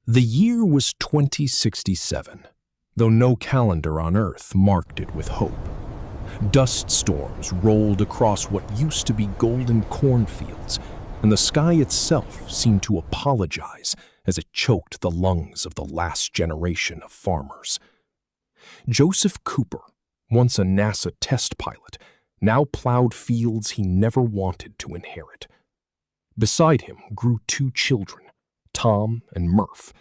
The year was 2067, though no calendar on Earth marked it with hope. Dust storms rolled across what used to be golden cornfields, and the sky itself seemed to apologize as it choked the lungs of the last generation of farmers. Joseph Cooper, once a NASA test pilot, now plowed fields he never wanted to inherit. Beside him grew two children, Tom and Murph,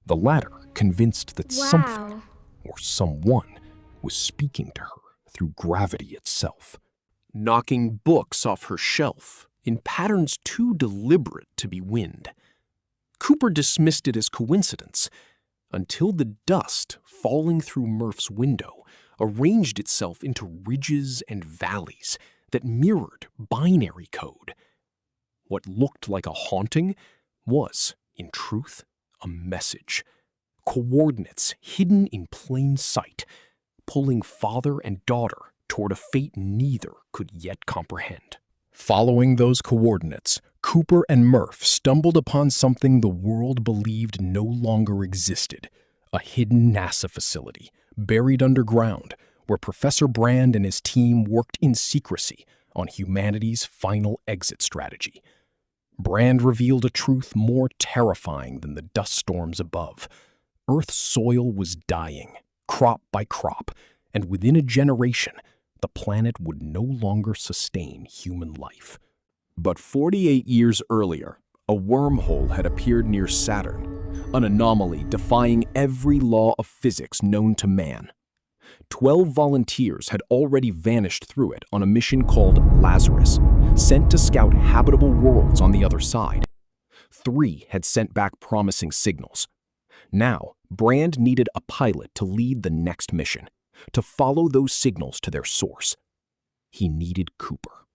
the latter convinced that something, or someone, was speaking to her through gravity itself, knocking books off her shelf in patterns too deliberate to be wind. Cooper dismissed it as coincidence until the dust falling through Murph's window arranged itself into ridges and valleys that mirrored binary code. What looked like a haunting was, in truth, a message. Coordinates hidden in plain sight, pulling father and daughter toward a fate neither could yet comprehend. Following those coordinates, Cooper and Murph stumbled upon something the world believed no longer existed, a hidden NASA facility, buried underground, where Professor Brand and his team worked in secrecy on humanity's final exit strategy. Brand revealed a truth more terrifying than the dust storms above. Earth's soil was dying, crop by crop, and within a generation, the planet would no longer sustain human life. But 48 years earlier, a wormhole had appeared near Saturn, an anomaly defying every law of physics known to man. 12 volunteers had already vanished through it on a mission called Lazarus, sent to scout habitable worlds on the other side. 3 had sent back promising signals. Now, Brand needed a pilot to lead the next mission, to follow those signals to their source. He needed Cooper.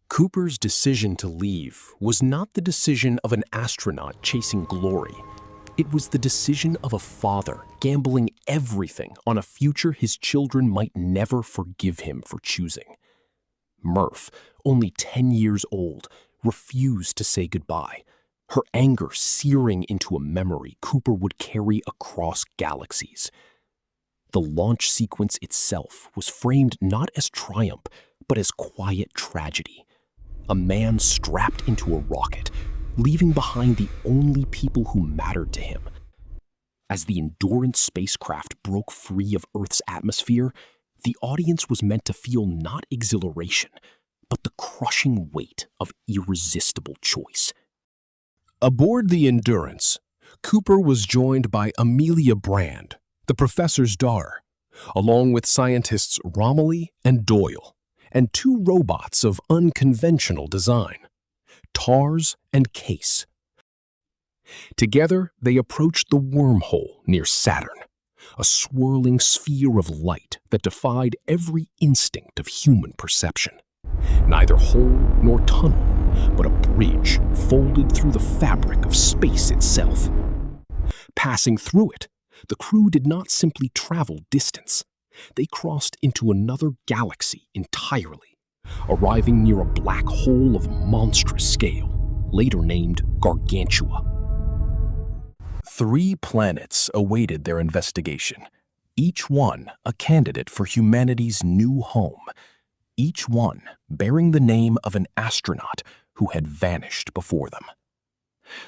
Cooper's decision to leave was not the decision of an astronaut chasing glory. It was the decision of a father gambling everything on a future his children might never forgive him for choosing. Murph, only 10 years old, refused to say goodbye, her anger searing into a memory Cooper would carry across galaxies. The launch sequence itself was framed not as triumph, but as quiet tragedy. A man strapped into a rocket, leaving behind the only people who mattered to him. As the Endurance spacecraft broke free of Earth's atmosphere, the audience was meant to feel not exhilaration, but the crushing weight of irresistible choice. Aboard the Endurance, Cooper was joined by Amelia Brand, the professor's daughter, along with scientists Romilly and Doyle, and 2 robots of unconventional design, Tars and Case. Together, they approached the Wormhole near Saturn, a swirling sphere of light that defied every instinct of human perception. Neither hole nor tunnel, but a bridge folded through the fabric of space itself. Passing through it, the crew did not simply travel distance. They crossed into another galaxy entirely, arriving near a black hole of monstrous scale, later named Gargantua. 3 planets awaited their investigation, each one a candidate for humanity's new home, each one bearing the name of an astronaut who had vanished before them.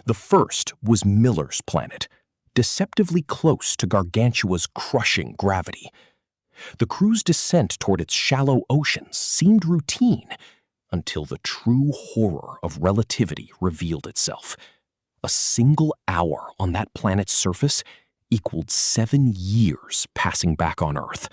The first was Miller's planet, deceptively close to Gargantua's crushing gravity. The crew's descent toward its shallow oceans seemed routine until the true horror of relativity revealed itself. A single hour on that planet's surface equaled 7 years passing back on Earth.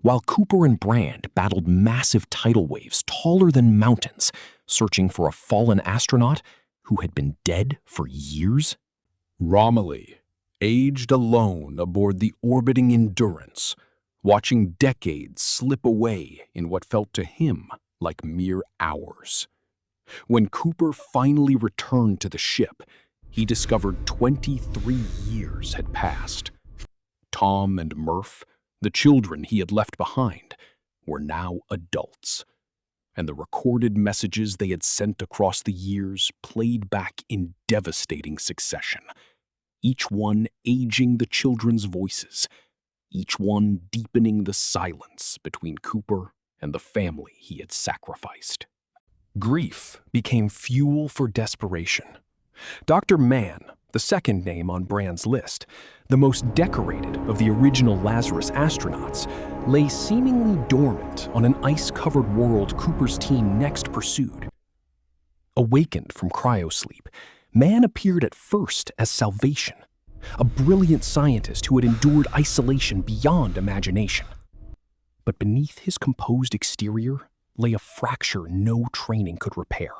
While Cooper and Brand battled massive tidal waves taller than mountains, searching for a fallen astronaut who had been dead for years, Romilly aged alone aboard the orbiting Endurance, watching decades slip away in what felt to him like mere hours. When Cooper finally returned to the ship, he discovered 23 years had passed. Tom and Murph, the children he had left behind, were now adults, and the recorded messages they had sent across the years played back in devastating succession. each one aging the children's voices, each one deepening the silence between Cooper and the family he had sacrificed. Grief became fuel for desperation. Dr. Mann, the second name on Brand's list, the most decorated of the original Lazarus astronauts, lay seemingly dormant on an ice-covered world Cooper's team next pursued. Awakened from cryosleep, Mann appeared at first as salvation, a brilliant scientist who had endured isolation beyond imagination. But beneath his composed exterior lay a fracture no training could repair.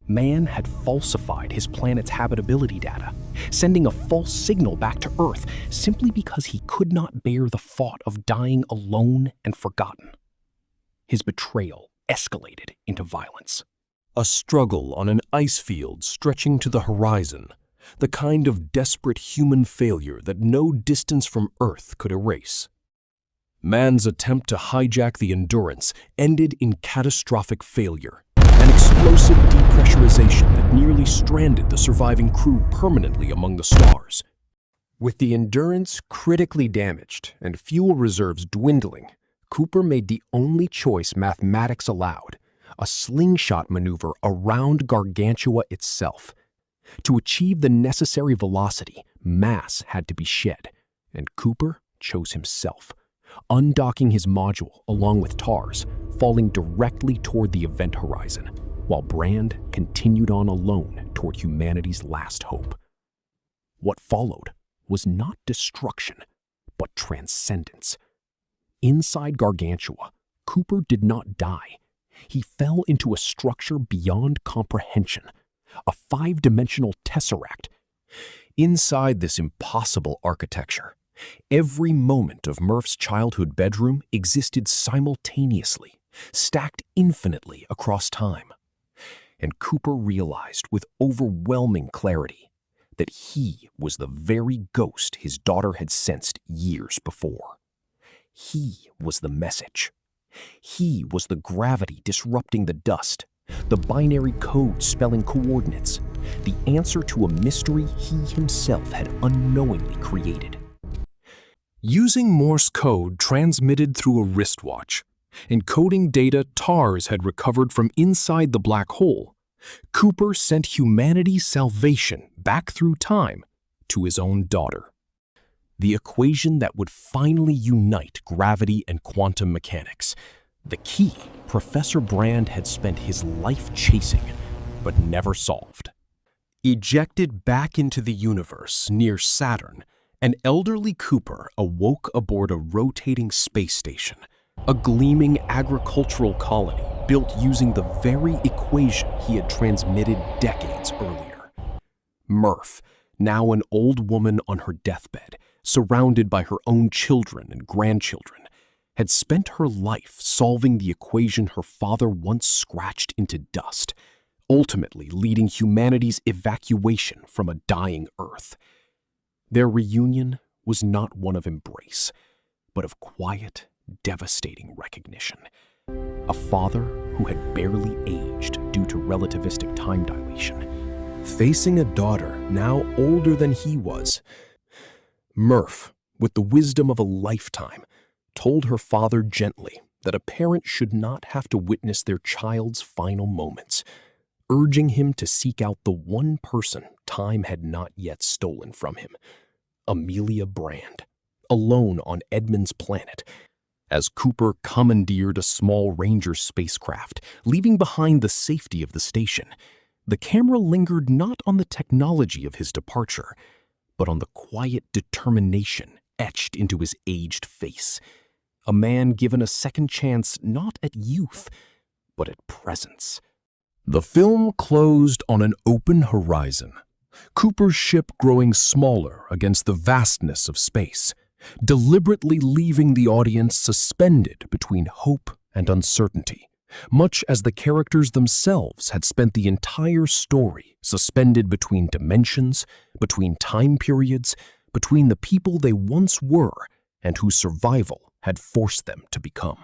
Mann had falsified his planet's habitability data, sending a false signal back to Earth simply because he could not bear the thought of dying alone and forgotten. His betrayal escalated into violence. A struggle on an ice field stretching to the horizon, the kind of desperate human failure that no distance from Earth could erase. Mann's attempt to hijack the Endurance ended in catastrophic failure, an explosive depressurization that nearly stranded the surviving crew permanently among the stars. With the Endurance critically damaged and fuel reserves dwindling, Cooper made the only choice mathematics allowed: a slingshot maneuver around Gargantua itself. To achieve the necessary velocity, mass had to be shed, and Cooper chose himself, undocking his module along with TARS, falling directly toward the event horizon, while Brand continued on alone toward humanity's last hope. What followed was not destruction, but transcendence. Inside Gargantua, Cooper did not die. He fell into a structure beyond comprehension, a five-dimensional tesseract. Inside this impossible architecture, every moment of Murph's childhood bedroom existed simultaneously, stacked infinitely across time. And Cooper realized with overwhelming clarity that he was the very ghost his daughter had sensed years before. He was the message. He was the gravity disrupting the dust, the binary code spelling coordinates, the answer to a mystery he himself had unknowingly created. Using Morse code transmitted through a wristwatch, encoding data TARS had recovered from inside the black hole, Cooper sent humanity's salvation back through time to his own daughter. The equation that would finally unite gravity and quantum mechanics, the key Professor Brand had spent his life chasing, but never solved. Ejected back into the universe near Saturn, an elderly Cooper awoke aboard a rotating space station, a gleaming agricultural colony built using the very equation he had transmitted decades earlier. Murph, now an old woman on her deathbed, surrounded by her own children and grandchildren, had spent her life solving the equation her father once scratched into dust, ultimately leading humanity's evacuation from a dying Earth. Their reunion was not one of embrace, but of quiet, devastating recognition. A father who had barely aged due to relativistic time dilation, facing a daughter now older than he was. Murph, with the wisdom of a lifetime, told her father gently that a parent should not have to witness their child's final moments, urging him to seek out the one person time had not yet stolen from him, Amelia Brand, alone on Edmund's planet. As Cooper commandeered a small Ranger spacecraft, leaving behind the safety of the station, the camera lingered not on the technology of his departure, but on the quiet determination etched into his aged face. A man given a second chance not at youth, but at presence. The film closed on an open horizon, Cooper's ship growing smaller against the vastness of space, deliberately leaving the audience suspended between hope and uncertainty, much as the characters themselves had spent the entire story suspended between dimensions, between time periods, between the people they once were and whose survival had forced them to become.